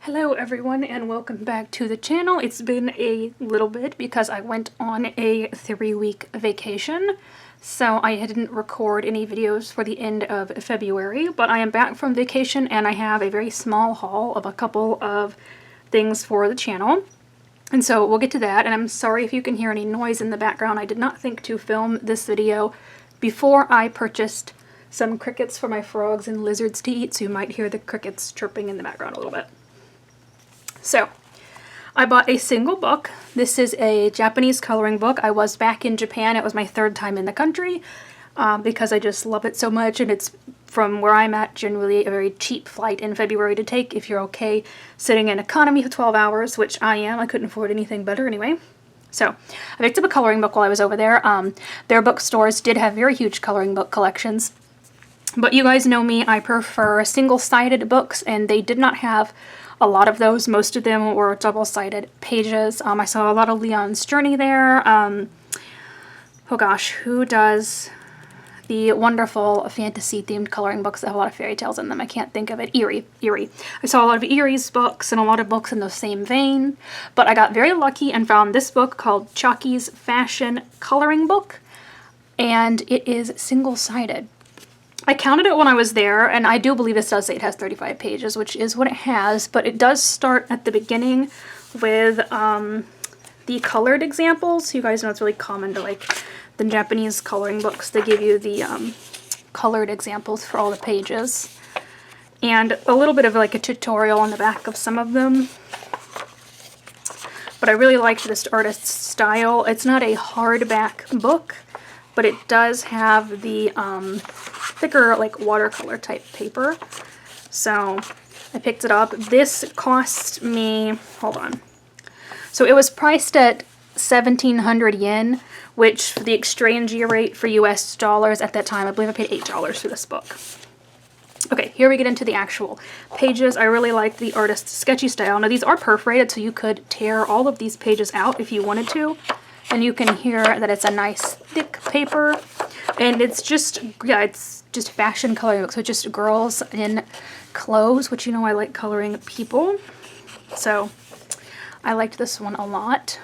Hello everyone and welcome back to the channel. It's been a little bit because I went on a 3-week vacation, so I didn't record any videos for the end of February, but I am back from vacation and I have a very small haul of a couple of things for the channel. And so we'll get to that, and I'm sorry if you can hear any noise in the background. I did not think to film this video before I purchased some crickets for my frogs and lizards to eat, so you might hear the crickets chirping in the background a little bit. So, I bought a single book. This is a Japanese coloring book. I was back in Japan. It was my third time in the country because I just love it so much, and it's from where I'm at generally a very cheap flight in February to take if you're okay sitting in economy for 12 hours, which I am. I couldn't afford anything better anyway. So, I picked up a coloring book while I was over there. Their bookstores did have very huge coloring book collections, but you guys know me, I prefer single-sided books, and they did not have a lot of those. Most of them were double-sided pages. I saw a lot of Leon's Journey there. Oh gosh, who does the wonderful fantasy-themed coloring books that have a lot of fairy tales in them? I can't think of it. Eerie. I saw a lot of Eerie's books and a lot of books in the same vein, but I got very lucky and found this book called Chalky's Fashion Coloring Book, and it is single-sided. I counted it when I was there, and I do believe this does say it has 35 pages, which is what it has, but it does start at the beginning with the colored examples. You guys know it's really common to, like, the Japanese coloring books. They give you the colored examples for all the pages, and a little bit of, like, a tutorial on the back of some of them. But I really liked this artist's style. It's not a hardback book, but it does have the thicker, like, watercolor type paper. So I picked it up. This cost me, hold on. So it was priced at 1,700 yen, which for the exchange rate for US dollars at that time, I believe I paid $8 for this book. Okay, here we get into the actual pages. I really like the artist's sketchy style. Now these are perforated, so you could tear all of these pages out if you wanted to. And you can hear that it's a nice thick paper, and it's just, yeah, it's just fashion coloring. So just girls in clothes, which, you know, I like coloring people. So I liked this one a lot.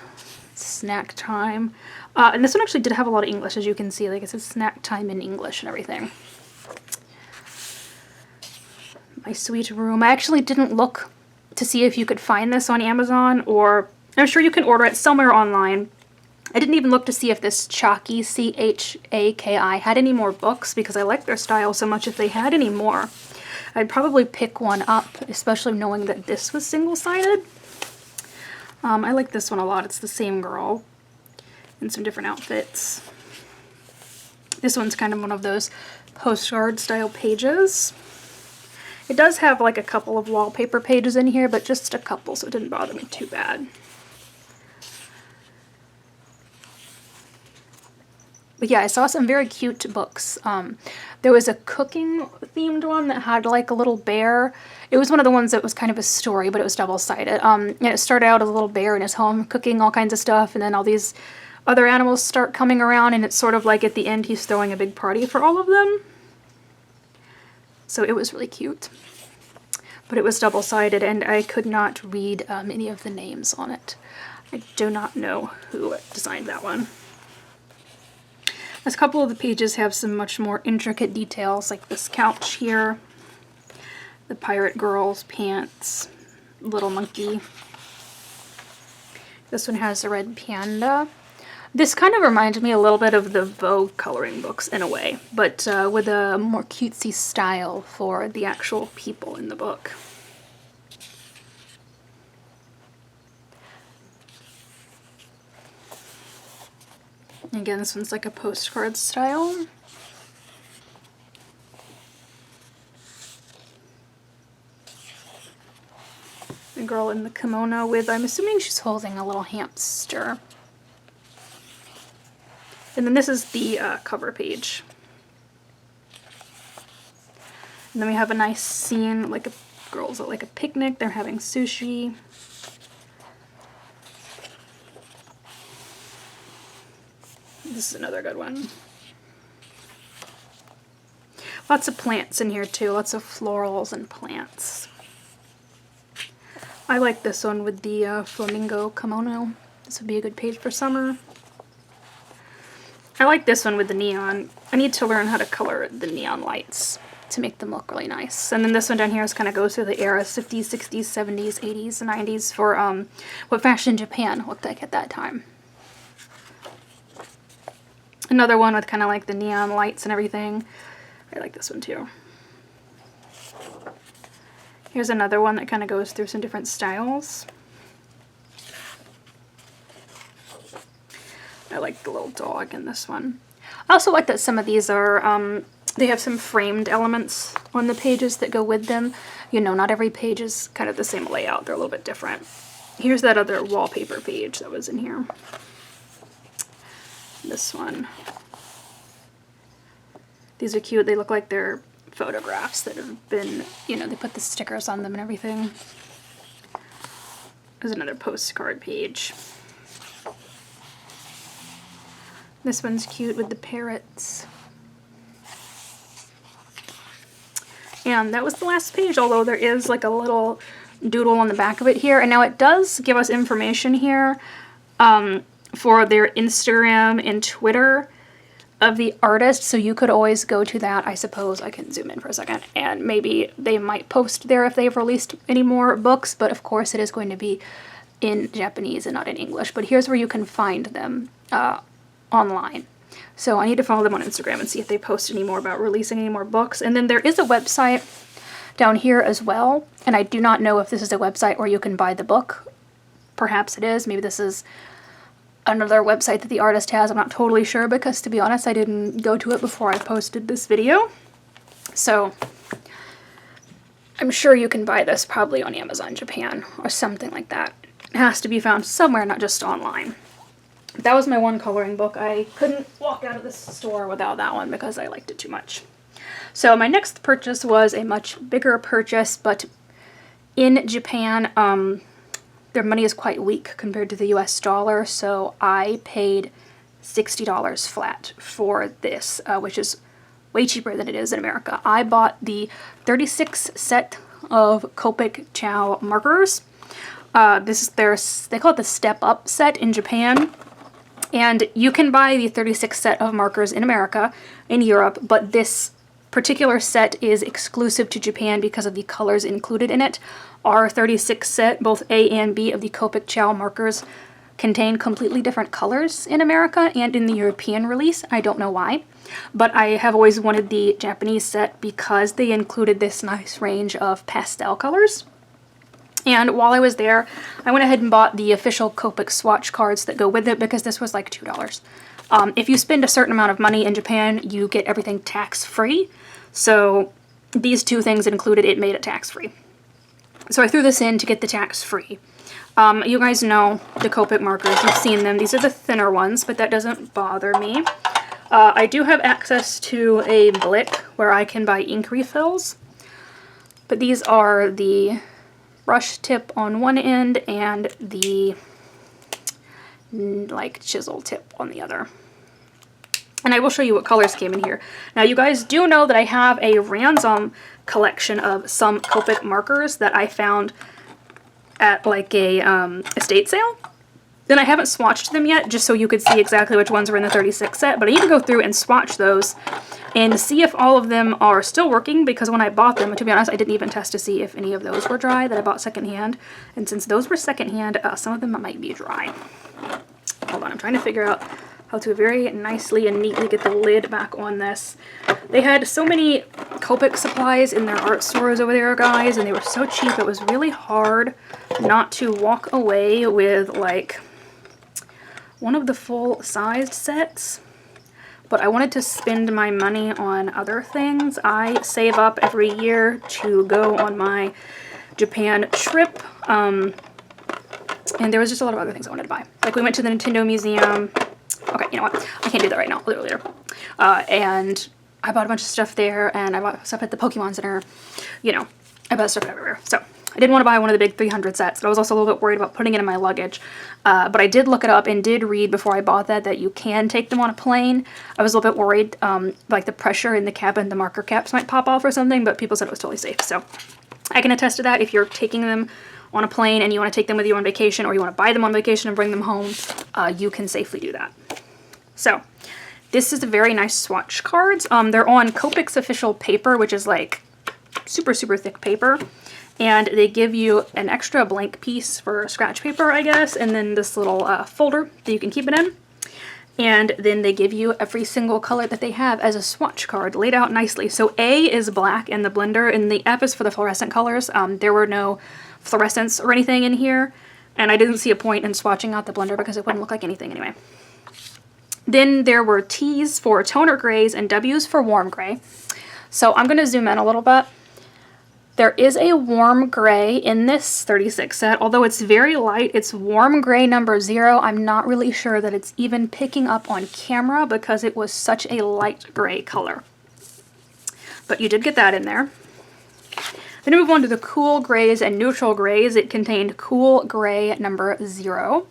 Snack time. And this one actually did have a lot of English, as you can see. Like, it says snack time in English and everything. My Sweet Room. I actually didn't look to see if you could find this on Amazon, or I'm sure you can order it somewhere online. I didn't even look to see if this Chalky, C-H-A-K-I, had any more books, because I like their style so much. If they had any more, I'd probably pick one up, especially knowing that this was single-sided. I like this one a lot. It's the same girl in some different outfits. This one's kind of one of those postcard-style pages. It does have, like, a couple of wallpaper pages in here, but just a couple, so it didn't bother me too bad. But yeah, I saw some very cute books. There was a cooking themed one that had, like, a little bear. It was one of the ones that was kind of a story, but it was double-sided. And it started out as a little bear in his home cooking all kinds of stuff, and then all these other animals start coming around, and it's sort of like at the end he's throwing a big party for all of them. So it was really cute. But it was double-sided, and I could not read any of the names on it. I do not know who designed that one. A couple of the pages have some much more intricate details, like this couch here, the pirate girl's pants, little monkey. This one has a red panda. This kind of reminds me a little bit of the Vogue coloring books in a way, but with a more cutesy style for the actual people in the book. Again, this one's like a postcard style. The girl in the kimono with, I'm assuming she's holding a little hamster. And then this is the cover page. And then we have a nice scene, like, girls at, like, a picnic. They're having sushi. This is another good one. Lots of plants in here too, lots of florals and plants. I like this one with the flamingo kimono. This would be a good page for summer. I like this one with the neon. I need to learn how to color the neon lights to make them look really nice. And then this one down here is kind of goes through the eras, 50s, 60s, 70s, 80s, 90s for what fashion Japan looked like at that time. Another one with kind of like the neon lights and everything. I like this one too. Here's another one that kind of goes through some different styles. I like the little dog in this one. I also like that some of these are, they have some framed elements on the pages that go with them. You know, not every page is kind of the same layout. They're a little bit different. Here's that other wallpaper page that was in here. This one. These are cute. They look like they're photographs that have been, you know, they put the stickers on them and everything. There's another postcard page. This one's cute with the parrots. And that was the last page, although there is like a little doodle on the back of it here. And now it does give us information here for their Instagram and Twitter of the artist, so you could always go to that. I suppose I can zoom in for a second, and maybe they might post there if they've released any more books, but of course it is going to be in Japanese and not in English. But here's where you can find them online. So I need to follow them on Instagram and see if they post any more about releasing any more books. And then there is a website down here as well, and I do not know if this is a website where you can buy the book. Perhaps it is. Maybe this is another website that the artist has. I'm not totally sure because, to be honest, I didn't go to it before I posted this video. So I'm sure you can buy this probably on Amazon Japan or something like that. It has to be found somewhere, not just online. That was my one coloring book. I couldn't walk out of this store without that one because I liked it too much. So my next purchase was a much bigger purchase, but in Japan, their money is quite weak compared to the US dollar, so I paid $60 flat for this, which is way cheaper than it is in America. I bought the 36 set of Copic Chow markers. This is they call it the Step Up set in Japan. And you can buy the 36 set of markers in America, in Europe, but this particular set is exclusive to Japan because of the colors included in it. Our 36 set, both A and B of the Copic Chow markers, contain completely different colors in America and in the European release. I don't know why, but I have always wanted the Japanese set because they included this nice range of pastel colors. And while I was there, I went ahead and bought the official Copic swatch cards that go with it because this was like $2. If you spend a certain amount of money in Japan, you get everything tax-free. So these two things included, it made it tax-free. So I threw this in to get the tax-free. You guys know the Copic markers. You've seen them. These are the thinner ones, but that doesn't bother me. I do have access to a Blick where I can buy ink refills. But these are the brush tip on one end and the like chisel tip on the other. And I will show you what colors came in here. Now you guys do know that I have a ransom collection of some Copic markers that I found at like a estate sale. Then I haven't swatched them yet just so you could see exactly which ones were in the 36 set, but I need to go through and swatch those and see if all of them are still working, because when I bought them, to be honest, I didn't even test to see if any of those were dry that I bought secondhand. And since those were secondhand, some of them might be dry. Hold on, I'm trying to figure out how to very nicely and neatly get the lid back on this. They had so many Copic supplies in their art stores over there, guys, and they were so cheap. It was really hard not to walk away with like one of the full-sized sets. But I wanted to spend my money on other things. I save up every year to go on my Japan trip. And there was just a lot of other things I wanted to buy. Like we went to the Nintendo Museum. Okay, you know what? I can't do that right now. I'll do it later. And I bought a bunch of stuff there, and I bought stuff at the Pokemon Center. You know, I bought stuff everywhere. So I didn't want to buy one of the big 300 sets, but I was also a little bit worried about putting it in my luggage. But I did look it up and did read before I bought that you can take them on a plane. I was a little bit worried, like the pressure in the cabin, the marker caps might pop off or something, but people said it was totally safe. So I can attest to that. If you're taking them on a plane and you want to take them with you on vacation, or you want to buy them on vacation and bring them home, you can safely do that. So this is a very nice swatch cards. They're on Copics official paper, which is like super, super thick paper. And they give you an extra blank piece for scratch paper, I guess, and then this little folder that you can keep it in. And then they give you every single color that they have as a swatch card laid out nicely. So A is black in the blender, and the F is for the fluorescent colors. There were no fluorescents or anything in here, and I didn't see a point in swatching out the blender because it wouldn't look like anything anyway. Then there were T's for toner grays and W's for warm gray. So I'm going to zoom in a little bit. There is a warm gray in this 36 set, although it's very light. It's warm gray number 0. I'm not really sure that it's even picking up on camera because it was such a light gray color. But you did get that in there. Then we move on to the cool grays and neutral grays. It contained cool gray number 0.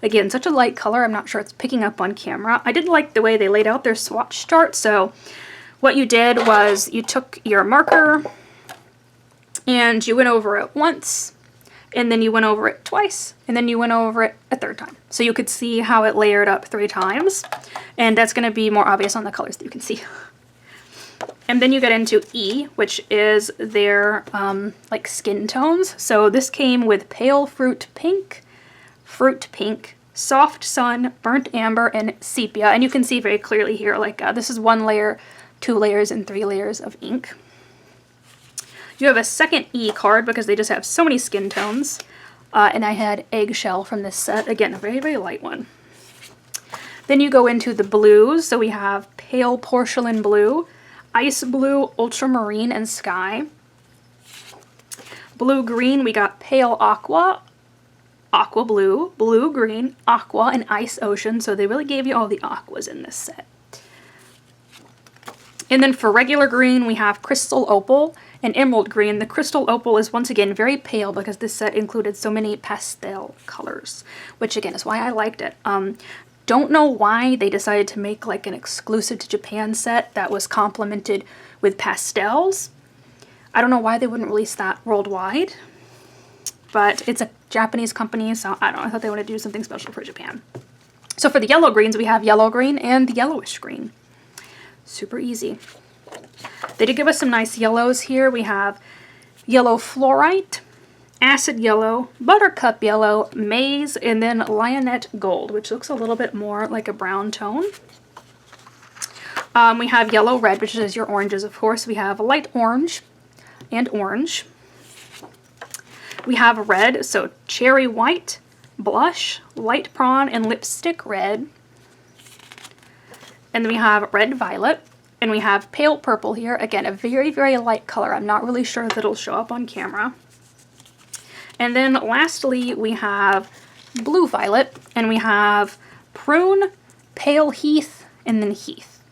Again, such a light color, I'm not sure it's picking up on camera. I did like the way they laid out their swatch chart. So what you did was you took your marker and you went over it once, and then you went over it twice, and then you went over it a third time. So you could see how it layered up 3 times, and that's going to be more obvious on the colors that you can see. And then you get into E, which is their like skin tones. So this came with pale fruit pink, soft sun, burnt amber, and sepia. And you can see very clearly here, like this is 1 layer, 2 layers, and 3 layers of ink. You have a second E card because they just have so many skin tones. And I had eggshell from this set. Again, a very, very light one. Then you go into the blues. So we have pale porcelain blue, ice blue, ultramarine, and sky. Blue green, we got pale aqua, aqua blue, blue green, aqua, and ice ocean. So they really gave you all the aquas in this set. And then for regular green, we have crystal opal and emerald green. The crystal opal is once again very pale because this set included so many pastel colors, which again is why I liked it. Don't know why they decided to make like an exclusive to Japan set that was complemented with pastels. I don't know why they wouldn't release that worldwide, but it's a Japanese company, so I don't know. I thought they wanted to do something special for Japan. So for the yellow greens, we have yellow green and the yellowish green. Super easy. They did give us some nice yellows here. We have yellow fluorite, acid yellow, buttercup yellow, maize, and then lionette gold, which looks a little bit more like a brown tone. We have yellow red, which is your oranges, of course. We have light orange and orange. We have red, so cherry white, blush, light prawn, and lipstick red. And then we have red violet, and we have pale purple here. Again, a very, very light color. I'm not really sure that it'll show up on camera. And then lastly, we have blue violet, and we have prune, pale heath, and then heath.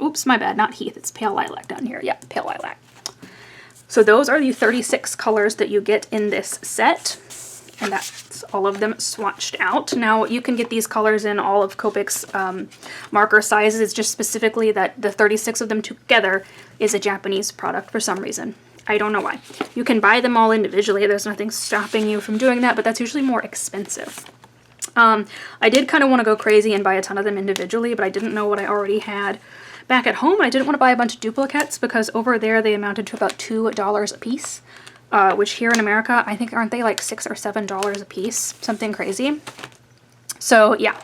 Oops, my bad, not heath. It's pale lilac down here. Yeah, pale lilac. So those are the 36 colors that you get in this set. And that's all of them swatched out. Now, you can get these colors in all of Copics marker sizes. It's just specifically that the 36 of them together is a Japanese product for some reason. I don't know why. You can buy them all individually. There's nothing stopping you from doing that, but that's usually more expensive. I did kind of want to go crazy and buy a ton of them individually, but I didn't know what I already had back at home. And I didn't want to buy a bunch of duplicates because over there they amounted to about $2 a piece. Which here in America, I think, aren't they like $6 or $7 a piece? Something crazy. So yeah,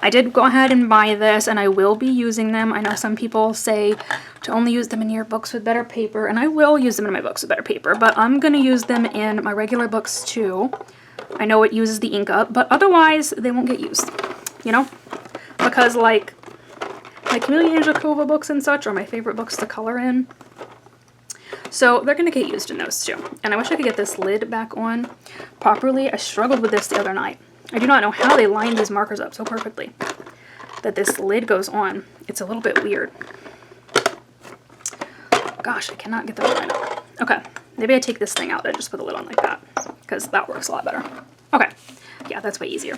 I did go ahead and buy this, and I will be using them. I know some people say to only use them in your books with better paper, and I will use them in my books with better paper, but I'm going to use them in my regular books too. I know it uses the ink up, but otherwise they won't get used, you know? Because like my Camellia Angelkova books and such are my favorite books to color in. So they're going to get used in those too. And I wish I could get this lid back on properly. I struggled with this the other night. I do not know how they lined these markers up so perfectly that this lid goes on. It's a little bit weird. Gosh, I cannot get that line up. Okay, maybe I take this thing out and just put the lid on like that because that works a lot better. Okay, yeah, that's way easier.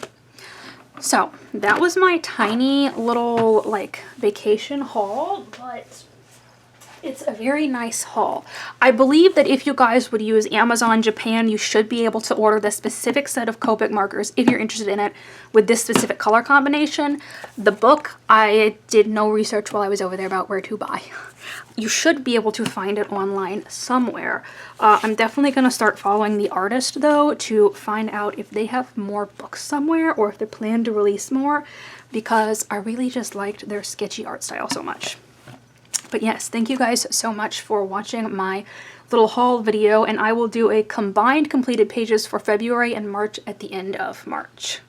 So that was my tiny little like vacation haul, but It's a very nice haul. I believe that if you guys would use Amazon Japan, you should be able to order the specific set of Copic markers if you're interested in it with this specific color combination. The book, I did no research while I was over there about where to buy. You should be able to find it online somewhere. I'm definitely going to start following the artist though to find out if they have more books somewhere or if they plan to release more, because I really just liked their sketchy art style so much. But yes, thank you guys so much for watching my little haul video, and I will do a combined completed pages for February and March at the end of March.